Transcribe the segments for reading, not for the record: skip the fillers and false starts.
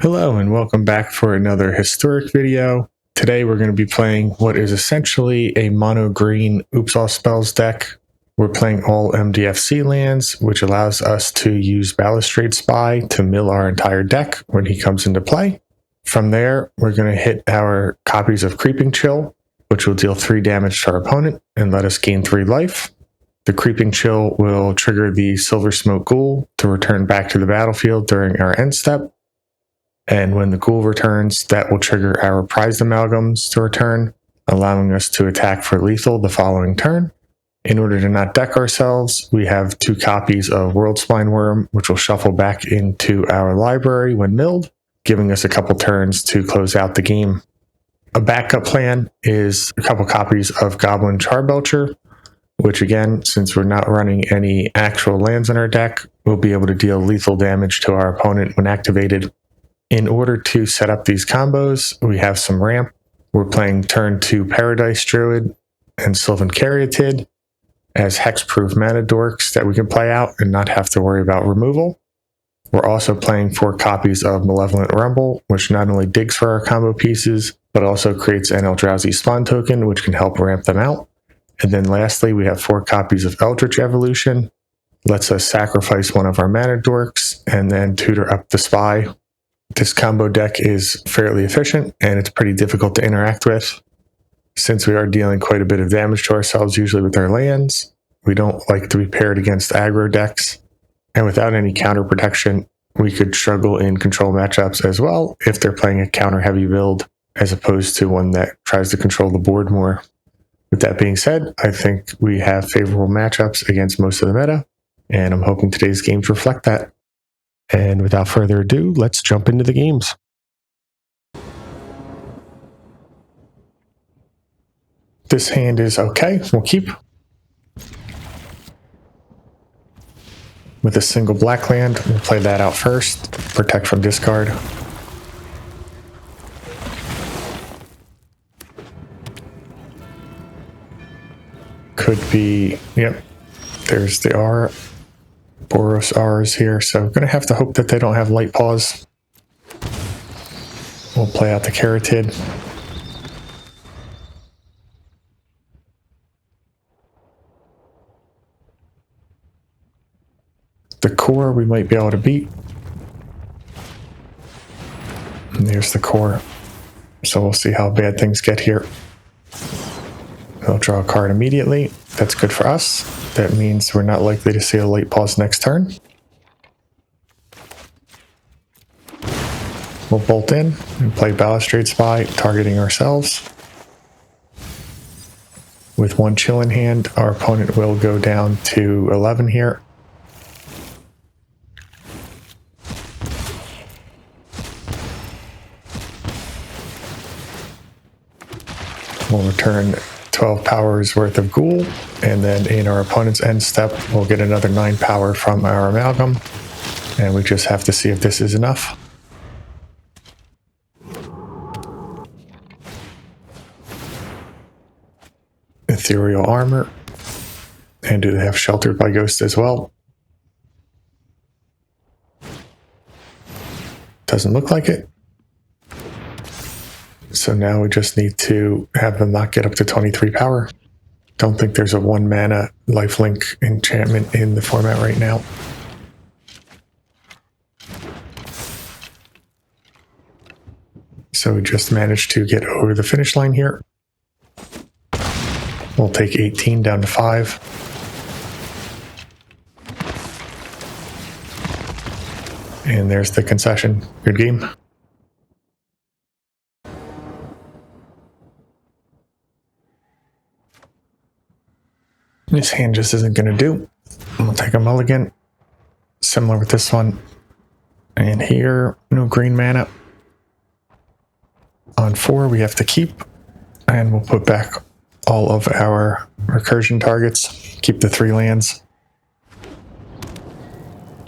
Hello and welcome back for another historic video. Today we're going to be playing what is essentially a mono green Oops All Spells deck. We're playing all MDFC lands, which allows us to use Balustrade Spy to mill our entire deck when he comes into play. From there, we're going to hit our copies of Creeping Chill, which will deal 3 damage to our opponent and let us gain 3 life. The Creeping Chill will trigger the Silver Smoke Ghoul to return back to the battlefield during our end step. And when the ghoul returns, that will trigger our prized amalgams to return, allowing us to attack for lethal the following turn. In order to not deck ourselves, we have 2 copies of World Spine Worm, which will shuffle back into our library when milled, giving us a couple turns to close out the game. A backup plan is a couple copies of Goblin Charbelcher, which again, since we're not running any actual lands in our deck, we'll be able to deal lethal damage to our opponent when activated. In order to set up these combos, we have some ramp. We're playing turn 2 Paradise Druid and Sylvan Caryatid as hexproof mana dorks that we can play out and not have to worry about removal. We're also playing 4 copies of Malevolent Rumble, which not only digs for our combo pieces, but also creates an Eldrazi Spawn token, which can help ramp them out. And then lastly, we have 4 copies of Eldritch Evolution. Lets us sacrifice one of our mana dorks and then tutor up the spy. This combo deck is fairly efficient, and it's pretty difficult to interact with. Since we are dealing quite a bit of damage to ourselves, usually with our lands, we don't like to be paired against aggro decks. And without any counter protection, we could struggle in control matchups as well if they're playing a counter-heavy build, as opposed to one that tries to control the board more. With that being said, I think we have favorable matchups against most of the meta, and I'm hoping today's games reflect that. And without further ado, let's jump into the games. This hand is okay, we'll keep. With a single black land, we'll play that out first, protect from discard. Could be, yep, there's the R. Boros R's here, so we're going to have to hope that they don't have light paws. We'll play out the Caryatid. The core we might be able to beat. And there's the core. So we'll see how bad things get here. They'll draw a card immediately. That's good for us. That means we're not likely to see a late pause next turn. We'll bolt in and play Balustrade Spy, targeting ourselves. With 1 chill in hand, our opponent will go down to 11 here. We'll return 12 powers worth of ghoul, and then in our opponent's end step, we'll get another 9 power from our amalgam, and we just have to see if this is enough. Ethereal armor, and do they have sheltered by ghost as well? Doesn't look like it. So now we just need to have them not get up to 23 power. Don't think there's a 1 mana lifelink enchantment in the format right now. So we just managed to get over the finish line here. We'll take 18 down to 5. And there's the concession. Good game. This hand just isn't going to do. We'll take a mulligan. Similar with this one. And here, no green mana. On 4, we have to keep. And we'll put back all of our recursion targets. Keep the 3 lands.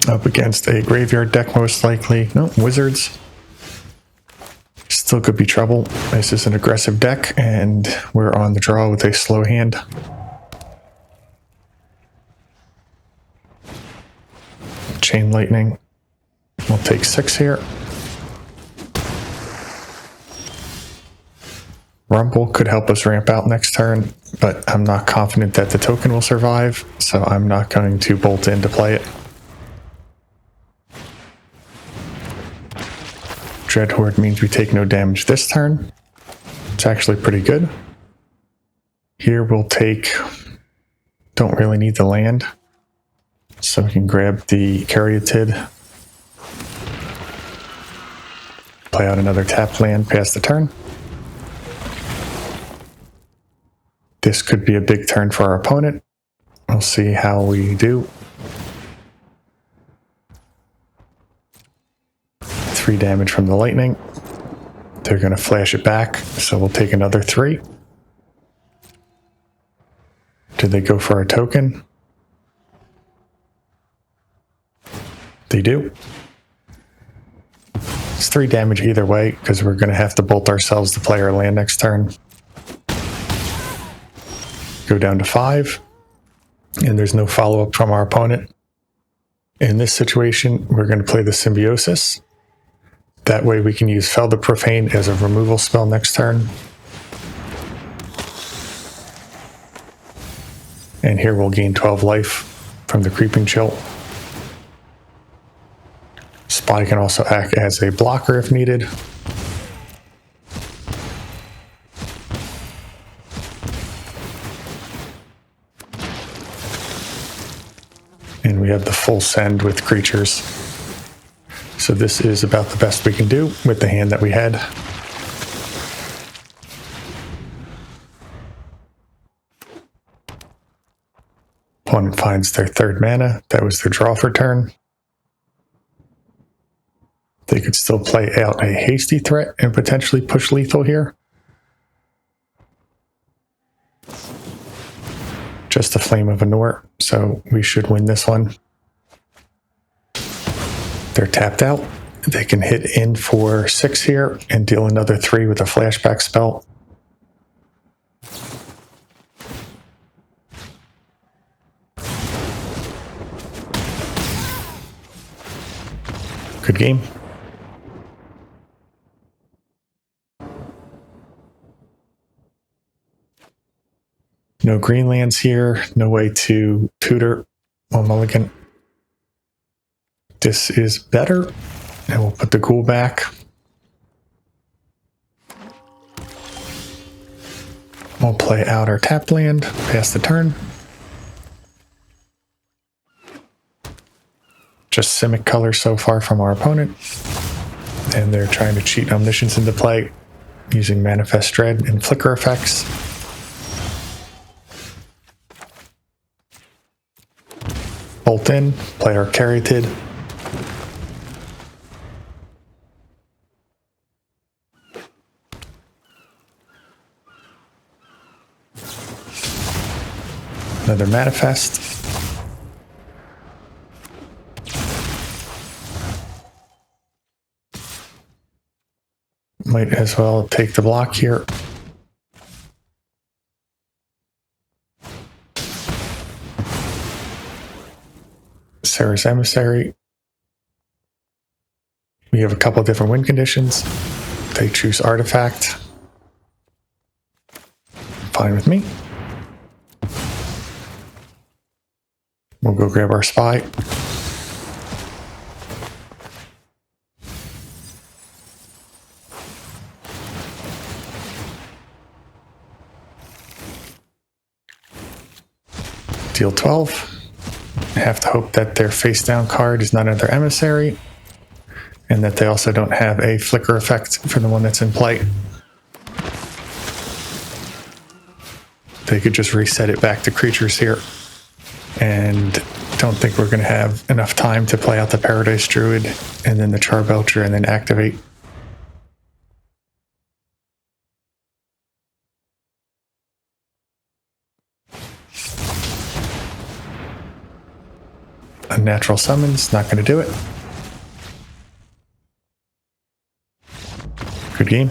Up against a graveyard deck, most likely. No, wizards. Still could be trouble. This is an aggressive deck, and we're on the draw with a slow hand. Chain lightning. We'll take 6 here. Rumble could help us ramp out next turn, but I'm not confident that the token will survive, so I'm not going to bolt in to play it. Dreadhorde means we take no damage this turn. It's actually pretty good. Here we'll take... Don't really need the land, so we can grab the Caryatid. Play out another tapped land past the turn. This could be a big turn for our opponent. We'll see how we do. 3 damage from the lightning. They're going to flash it back, so we'll take another 3. Did they go for a token? They do. It's 3 damage either way, because we're going to have to bolt ourselves to play our land next turn. Go down to 5, and there's no follow-up from our opponent. In this situation, we're going to play the Symbiosis. That way we can use Fel the Profane as a removal spell next turn. And here we'll gain 12 life from the Creeping Chill. Spy can also act as a blocker if needed. And we have the full send with creatures. So this is about the best we can do with the hand that we had. Opponent finds their 3rd mana. That was their draw for turn. They could still play out a hasty threat and potentially push lethal here. Just a Flame of Anor, so we should win this one. They're tapped out. They can hit in for 6 here and deal another 3 with a flashback spell. Good game. No green lands here. No way to tutor or mulligan. This is better. And we'll put the ghoul back. We'll play out our tapped land, pass the turn. Just Simic color so far from our opponent. And they're trying to cheat Omniscience into play using Manifest Dread and Flicker effects. Bolt in, play our Caryatid. Another Manifest. Might as well take the block here. Sarah's Emissary. We have a couple of different win conditions. They choose Artifact. Fine with me. We'll go grab our Spy. Deal 12. I have to hope that their face down card is not another Emissary, and that they also don't have a flicker effect for the one that's in play. They could just reset it back to creatures here, and don't think we're going to have enough time to play out the Paradise Druid and then the Charbelcher and then activate. Unnatural Summons, not going to do it. Good game.